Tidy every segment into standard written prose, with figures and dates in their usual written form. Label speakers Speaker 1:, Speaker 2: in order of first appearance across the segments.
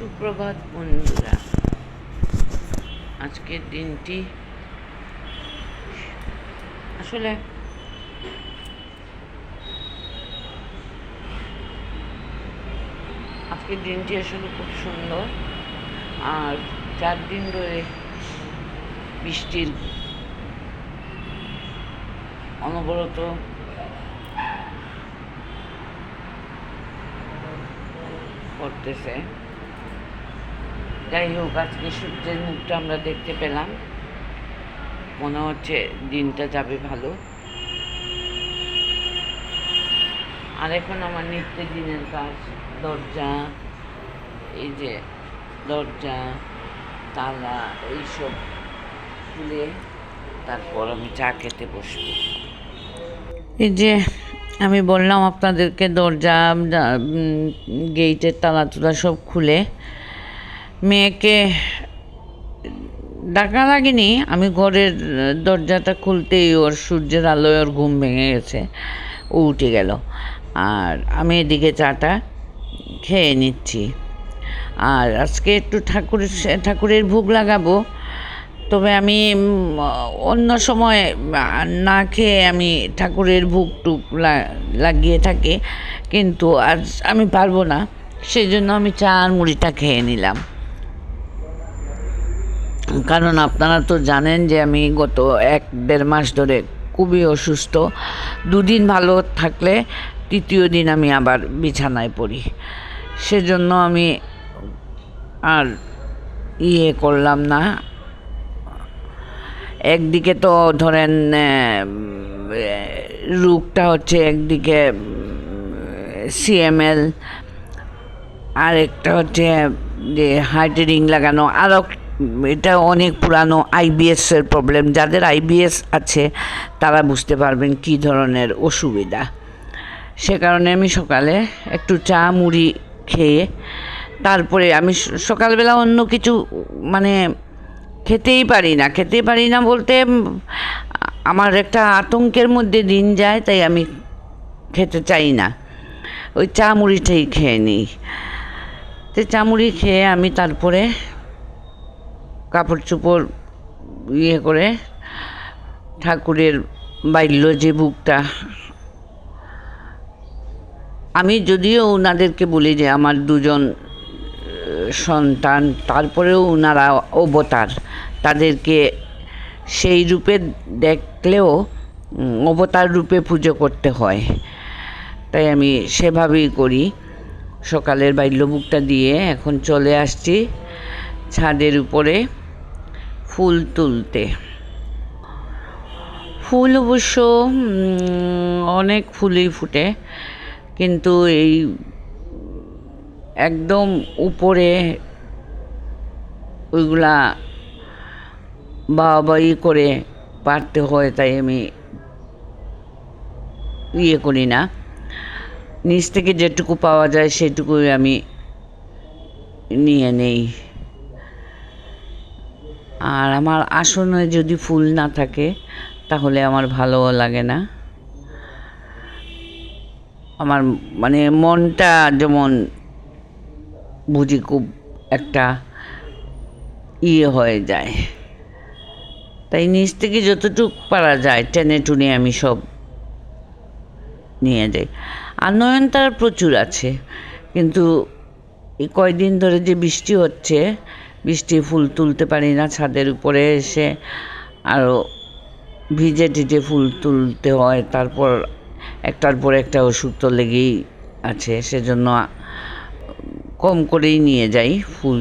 Speaker 1: সুপ্রভাত বন্ধুরা। আজকের দিনটি আসলে খুব সুন্দর। আর 4 দিন ধরে বৃষ্টির অনবরত পড়তেছে। যাই হোক, আজকে সূর্যের মুখটা আমরা দেখতে পেলাম, মনে হচ্ছে দিনটা যাবে ভালো। আর এখন আমার নিত্যের দিনের কাজ, দরজা, এই যে দরজা, তালা, এইসব খুলে তারপর আমি চা খেতে বসবো। এই যে আমি বললাম আপনাদেরকে, দরজা, গেটের তালা তুলা সব খুলে মেয়েকে ডাকা লাগেনি। আমি ঘরের দরজাটা খুলতেই ওর সূর্যের আলোয় ওর ঘুম ভেঙে গেছে, ও উঠে গেল। আর আমি এদিকে চাটা খেয়ে নিচ্ছি। আর আজকে একটু ঠাকুরের ভোগ লাগাবো, তবে আমি অন্য সময় না খেয়ে আমি ঠাকুরের ভোগ টুক লাগিয়ে থাকি, কিন্তু আজ আমি পারবো না, সেই জন্য আমি চা আর মুড়িটা খেয়ে নিলাম। কারণ আপনারা তো জানেন যে আমি গত 1-1.5 মাস ধরে খুবই অসুস্থ। 2 দিন ভালো থাকলে 3য় দিন আমি আবার বিছানায় পড়ি। সেজন্য আমি আর করলাম না। একদিকে তো ধরেন রোগটা হচ্ছে, একদিকে CML, আর একটা হচ্ছে যে হার্টে রিং লাগানো, আরও এটা অনেক পুরানো IBS-এর প্রবলেম। যাদের IBS আছে তারা বুঝতে পারবেন কী ধরনের অসুবিধা। সে কারণে আমি সকালে একটু চা মুড়ি খেয়ে তারপরে আমি সকালবেলা অন্য কিছু খেতেই পারি না বলতে আমার একটা আতঙ্কের মধ্যে দিন যায়, তাই আমি খেতে চাই না, ওই চা মুড়িটাই খেয়ে নিই। তো চা মুড়ি খেয়ে আমি তারপরে কাপড় চোপড় করে ঠাকুরের বাইল্য যে বুকটা, আমি যদিও ওনাদেরকে বলি যে আমার 2 জন সন্তান, তারপরেও ওনারা অবতার, তাদেরকে সেই রূপে দেখলেও অবতার রূপে পুজো করতে হয়, তাই আমি সেভাবেই করি। সকালের বাইল্যভোগটা দিয়ে এখন চলে আসছি ছাদের উপরে ফুল তুলতে। ফুল অবশ্য অনেক ফুলই ফুটে, কিন্তু এই একদম উপরে ওইগুলা বাবাই করে পারতে হয়, তাই আমি করি না। নিচ থেকে যেটুকু পাওয়া যায় সেটুকুই আমি নিয়ে নেই। আর আমার আসনে যদি ফুল না থাকে তাহলে আমার ভালোও লাগে না। আমার মনটা যেমন বুঝি খুব একটা হয়ে যায়, তাই নিচ থেকে যতটুকু পারা যায় টেনে টুনে আমি সব নিয়ে যাই। আর নয়নতারা প্রচুর আছে, কিন্তু এই কয়দিন ধরে যে বৃষ্টি হচ্ছে, বৃষ্টি ফুল তুলতে পারি না। ছাদের উপরে এসে আরও ভিজে টিজে ফুল তুলতে হয়, তারপর একটার পর একটা ওষুধ তো লেগেই আছে, সেজন্য কম করেই নিয়ে যাই ফুল।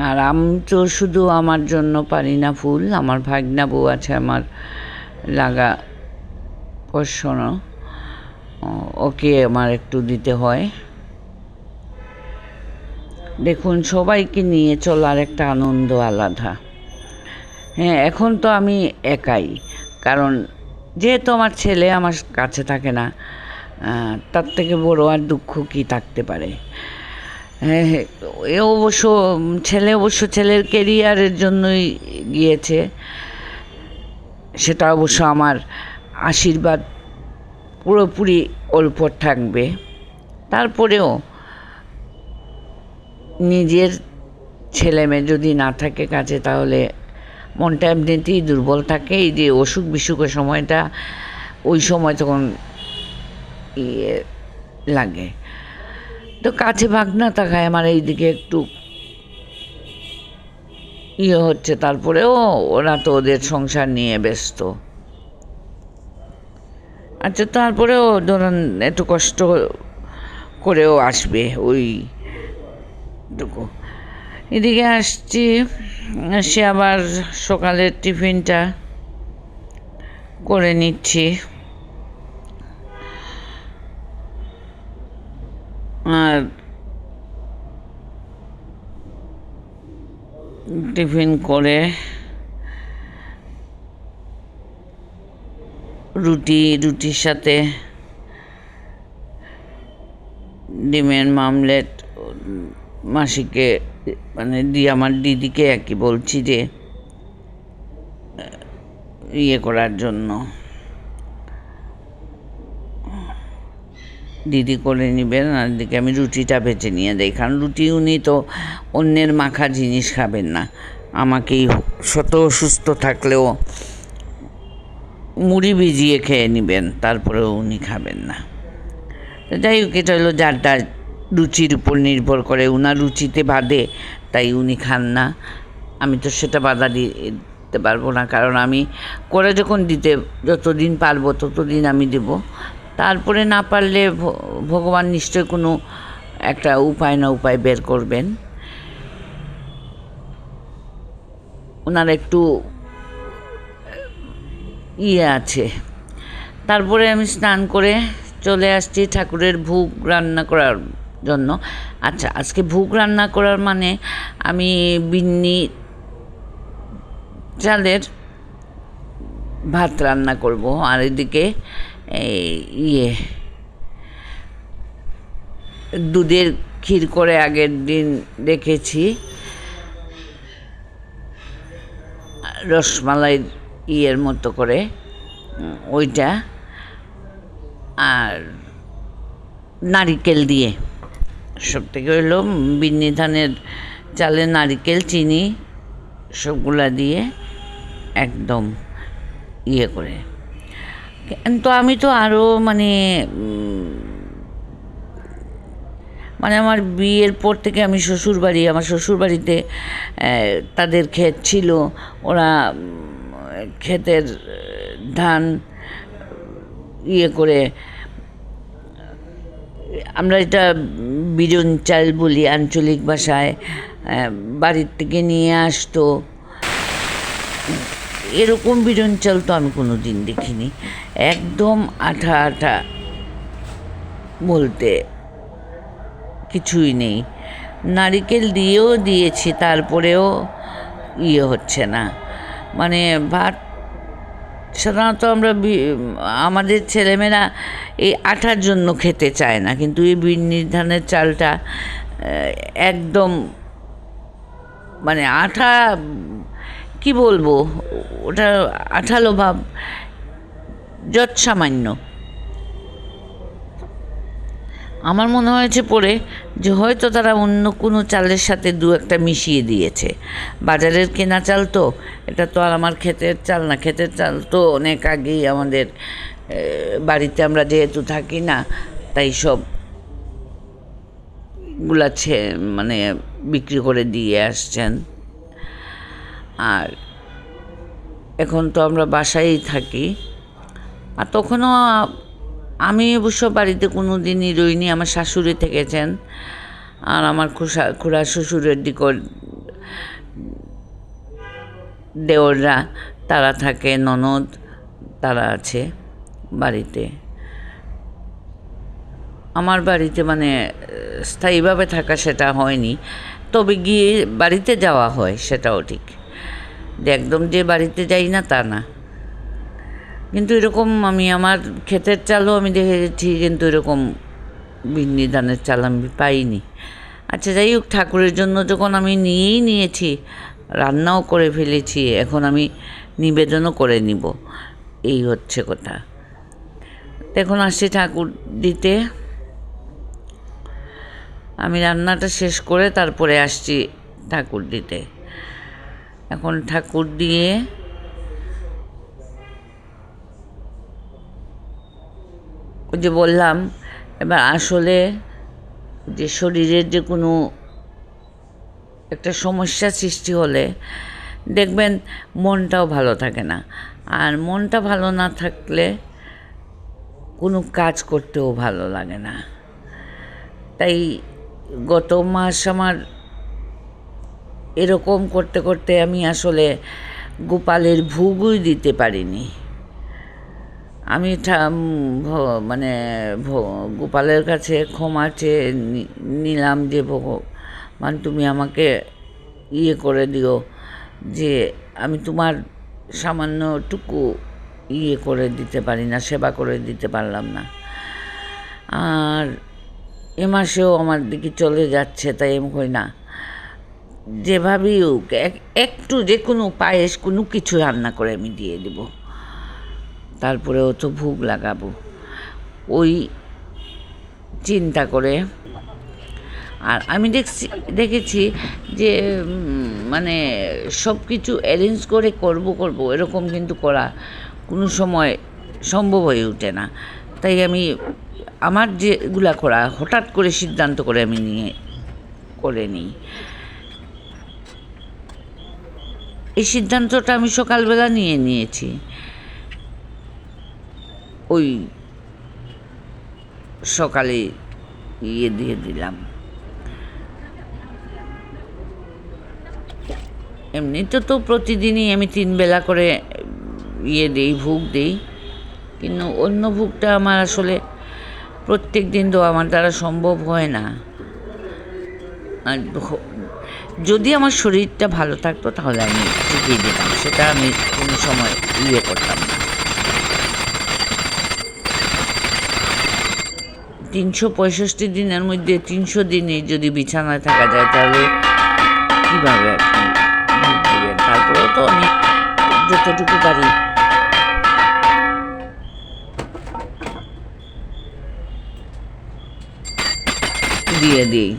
Speaker 1: আর আমি তো শুধু আমার জন্য পারি না ফুল, আমার ভাগনা বউ আছে আমার লাগা পোষণ, ওকে আমার একটু দিতে হয়। দেখুন, সবাইকে নিয়ে চলার একটা আনন্দ আলাদা। হ্যাঁ, এখন তো আমি একাই, কারণ যেহেতু আমার ছেলে আমার কাছে থাকে না, তার থেকে বড় আর দুঃখ কি থাকতে পারে। হ্যাঁ, ছেলে অবশ্য ছেলের কেরিয়ারের জন্যই গিয়েছে, সেটা অবশ্য আমার আশীর্বাদ পুরোপুরি ওর উপর থাকবে। তারপরেও নিজের ছেলে মেয়ে যদি না থাকে কাছে, তাহলে মনটা এমনিতেই দুর্বল থাকে। এই যে অসুখ বিসুখের সময়টা, ওই সময় তখন ইয়ে লাগে। তো কাছে ভাগ না থাকায় আমার এইদিকে একটু ইয়ে হচ্ছে। তারপরেও ওরা তো ওদের সংসার নিয়ে ব্যস্ত। আচ্ছা, তারপরেও ধরুন একটু কষ্ট করেও আসবে ওইটুকু। এদিকে আসছি, সে আবার সকালের টিফিনটা করে নিচ্ছি। আর টিফিন করে রুটির সাথে ডিমের মামলেট মাসিকে মানে আমার দিদিকে আর কি বলছি যে ইয়ে করার জন্য, দিদি করে নেবেন। আর দিকে আমি রুটিটা ভেজে নিয়ে দেই, কারণ রুটি উনি তো অন্যের মাখা জিনিস খাবেন না। আমাকেই শত অসুস্থ থাকলেও মুড়ি ভিজিয়ে খেয়ে নেবেন, তারপরেও উনি খাবেন না। যাই হোক, এটা হলো যারটা রুচির উপর নির্ভর করে। উনার রুচিতে বাঁধে, তাই উনি খান না। আমি তো সেটা বাধা দিতে পারবো না, কারণ আমি করে যখন যতদিন পারবো ততদিন আমি দেব। তারপরে না পারলে ভগবান নিশ্চয় কোনো একটা উপায় না উপায় বের করবেন। ওনার একটু ইয়ে আছে। তারপরে আমি স্নান করে চলে আসছি ঠাকুরের ভোগ রান্না করার জন্য। আচ্ছা, আজকে ভোগ রান্না করার মানে আমি বিন্নি চালের ভাত রান্না করব। আর এদিকে দুধের ক্ষীর করে আগের দিন রেখেছি, রসমালাই মতো করে ওইটা, আর নারিকেল দিয়ে। সব থেকে হইলো বিন্নি ধানের চালে নারিকেল, চিনি সবগুলা দিয়ে একদম করে। তো আমি তো আরও মানে আমার বিয়ের পর থেকে আমি আমার শ্বশুরবাড়িতে তাদের ক্ষেত ছিল। ওরা ক্ষেতের ধান করে, আমরা এটা বিজন চাল বলি আঞ্চলিক ভাষায়, বাড়ির থেকে নিয়ে আসতো। এরকম বিজন চাল তো আমি কোনো দিন দেখিনি। একদম আঠা আঠা বলতে কিছুই নেই। নারিকেল দিয়েও দিয়েছি, তারপরেও হচ্ছে না। ভাত সাধারণত আমাদের ছেলেমেয়েরা এই আঠার জন্য খেতে চায় না, কিন্তু এই বিন্নি ধানের চালটা একদম আঠা, কি বলবো, ওটা আঠালো ভাব যৎ সামান্য। আমার মনে হয়েছে পরে যে হয়তো তারা অন্য কোনো চালের সাথে দু একটা মিশিয়ে দিয়েছে। বাজারের কেনা চাল তো, এটা তো আর আমার ক্ষেতের চাল না। ক্ষেতের চাল তো অনেক আগেই আমাদের বাড়িতে আমরা যেহেতু থাকি না, তাই সব গুলাছে বিক্রি করে দিয়ে আসছেন। আর এখন তো আমরা বাসায়ই থাকি। আর তখনও আমি অবশ্য বাড়িতে কোনো দিনই রইনি, আমার শাশুড়ি থেকেছেন। আর আমার খুড়া শ্বশুরের দিকর দেওররা, তারা থাকে, ননদ তারা আছে বাড়িতে। আমার বাড়িতে স্থায়ীভাবে থাকা সেটা হয়নি, তবে গিয়ে বাড়িতে যাওয়া হয়, সেটাও ঠিক। একদম যে বাড়িতে যাই না তা না, কিন্তু এরকম আমি আমার ক্ষেতের চালও আমি দেখেছি, কিন্তু এরকম বিন্নি ধানের চাল আমি পাইনি। আচ্ছা, যাই হোক, ঠাকুরের জন্য যখন আমি নিয়েছি, রান্নাও করে ফেলেছি, এখন আমি নিবেদনও করে নিব, এই হচ্ছে কথা। এখন আসছি ঠাকুর দিতে। আমি রান্নাটা শেষ করে তারপরে আসছি ঠাকুর দিতে। এখন ঠাকুর দিয়ে ওই যে বললাম, এবার আসলে যে শরীরের যে কোনো একটা সমস্যা সৃষ্টি হলে দেখবেন মনটাও ভালো থাকে না, আর মনটা ভালো না থাকলে কোনো কাজ করতেও ভালো লাগে না। তাই গত মাস আমার এরকম করতে করতে আমি আসলে গোপালের ভোগই দিতে পারিনি। আমি মানে গোপালের কাছে ক্ষমা চেয়ে নিলাম যে ভগবান তুমি আমাকে করে দিও, যে আমি তোমার সামান্যটুকু করে দিতে পারি না, সেবা করে দিতে পারলাম না। আর এ মাসেও আমার দিকে চলে যাচ্ছে, তাই আমি কই না, যেভাবেই হোক একটু যে কোনো পায়েস কোনো কিছু রান্না করে আমি দিয়ে দেব, তারপরেও তো ভোগ লাগাবো ওই চিন্তা করে। আর আমি দেখেছি যে মানে সব কিছু অ্যারেঞ্জ করে করব এরকম কিন্তু করা কোনো সময় সম্ভব হয়ে ওঠে না। তাই আমি আমার যেগুলা করা হঠাৎ করে সিদ্ধান্ত করে আমি করে নিই। এই সিদ্ধান্তটা আমি সকালবেলা নিয়েছি, ওই সকালে দিয়ে দিলাম। এমনিতে তো প্রতিদিনই আমি 3 বেলা করে দিই, ভোগ দিই, কিন্তু অন্য ভোগটা আমার আসলে প্রত্যেক দিন তো আমার দ্বারা সম্ভব হয় না। আর যদি আমার শরীরটা ভালো থাকতো তাহলে আমি ঠিকই দিতাম, সেটা আমি কোনো সময় করতাম না। 365 দিনের মধ্যে 300 দিনই যদি বিছানায় থাকা যায় তাহলে কীভাবে দিবেন? তারপরেও তো আমি যতটুকু পারি দিয়ে দিই।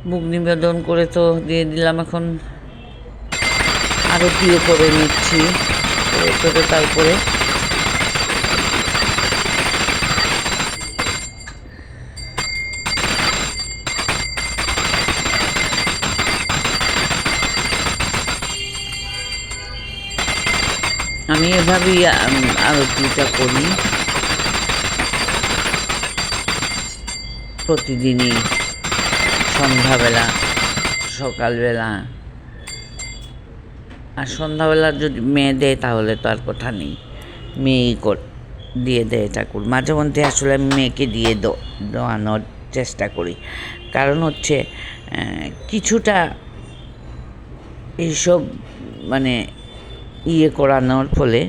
Speaker 1: ভোগ নিবেদন করে তো দিয়ে দিলাম, এখন আরতিও করে নিচ্ছি, করে তারপরে আমি এভাবেই আরতিটা করি প্রতিদিনই, সন্ধ্যাবেলা, সকালবেলা। আর সন্ধ্যাবেলা যদি মেয়ে দেয় তাহলে তো আর কথা নেই, মেয়েই দিয়ে দেয় ঠাকুর। মাঝে মধ্যে আসলে আমি মেয়েকে দিয়ে দেওয়ানোর চেষ্টা করি, কারণ হচ্ছে কিছুটা এইসব মানে করানোর ফলে।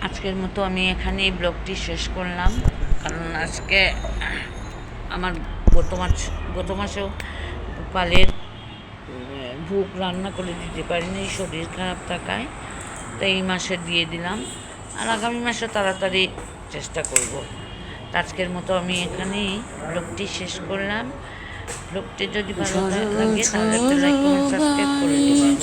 Speaker 1: আজকের মতো আমি এখানেই ব্লগটি শেষ করলাম, কারণ আজকে আমার গত মাসেও গোপালের ভোগ রান্না করে দিতে পারিনি শরীর খারাপ থাকায়, তাই এই মাসে দিয়ে দিলাম, আর আগামী মাসে তাড়াতাড়ি চেষ্টা করব। আজকের মতো আমি এখানেই ব্লগটি শেষ করলাম। ব্লগটি যদি ভালো লাগে তাহলে একটা লাইক কমেন্ট সাবস্ক্রাইব করে দিবেন।